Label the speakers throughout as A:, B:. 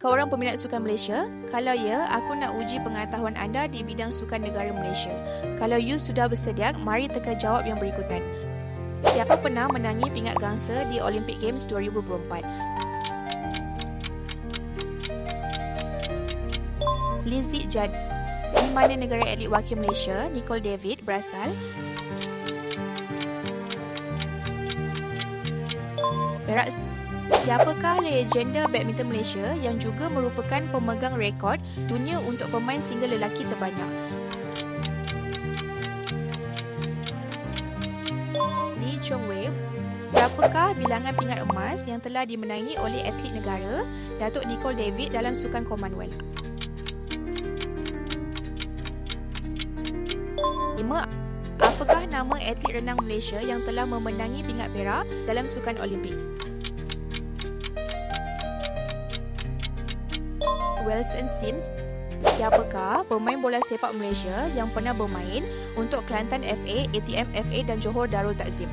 A: Kau orang peminat sukan Malaysia? Kalau ya, aku nak uji pengetahuan anda di bidang sukan negara Malaysia. Kalau you sudah bersedia, mari teka jawab yang berikutan. Siapa pernah menangi pingat gangsa di Olympic Games 2024? Lizzie Jad. Di mana negara atlet wakil Malaysia, Nicole David, berasal? Perak. Siapakah legenda badminton Malaysia yang juga merupakan pemegang rekod dunia untuk pemain single lelaki terbanyak? Lee Chong Wei. Berapakah bilangan pingat emas yang telah dimenangi oleh atlet negara Datuk Nicole David dalam Sukan Commonwealth? 5. Apakah nama atlet renang Malaysia yang telah memenangi pingat perak dalam Sukan Olimpik? Wilson Sims. Siapakah pemain bola sepak Malaysia yang pernah bermain untuk Kelantan FA, ATM FA dan Johor Darul Takzim?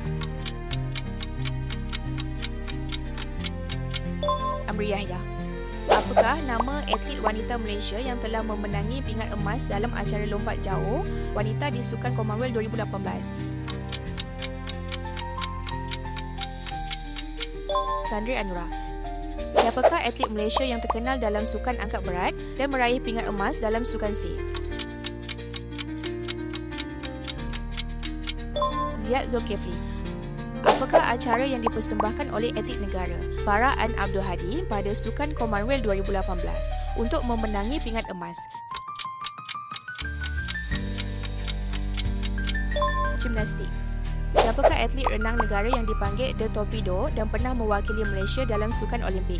A: Amri Yahya. Apakah nama atlet wanita Malaysia yang telah memenangi pingat emas dalam acara lompat jauh wanita di Sukan Commonwealth 2018? Sandri Anura. Siapakah atlet Malaysia yang terkenal dalam sukan angkat berat dan meraih pingat emas dalam Sukan C? Ziad Zulkifli. Apakah acara yang dipersembahkan oleh atlet negara Farah An Abdul Hadi pada Sukan Commonwealth 2018 untuk memenangi pingat emas? Gimnastik. Siapakah atlet renang negara yang dipanggil The Torpedo dan pernah mewakili Malaysia dalam Sukan Olimpik?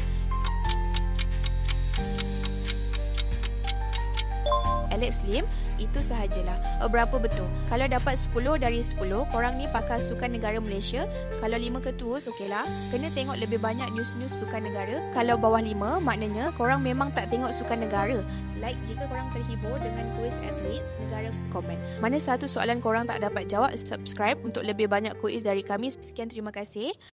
A: Alex Lim. Itu sahajalah. Berapa betul? Kalau dapat 10 dari 10, korang ni pakar sukan negara Malaysia. Kalau 5 ketuus, okeylah. Kena tengok lebih banyak news-news sukan negara. Kalau bawah 5, maknanya korang memang tak tengok sukan negara. Like jika korang terhibur dengan kuis atlet negara, komen. Mana satu soalan korang tak dapat jawab, subscribe untuk lebih banyak kuis dari kami. Sekian, terima kasih.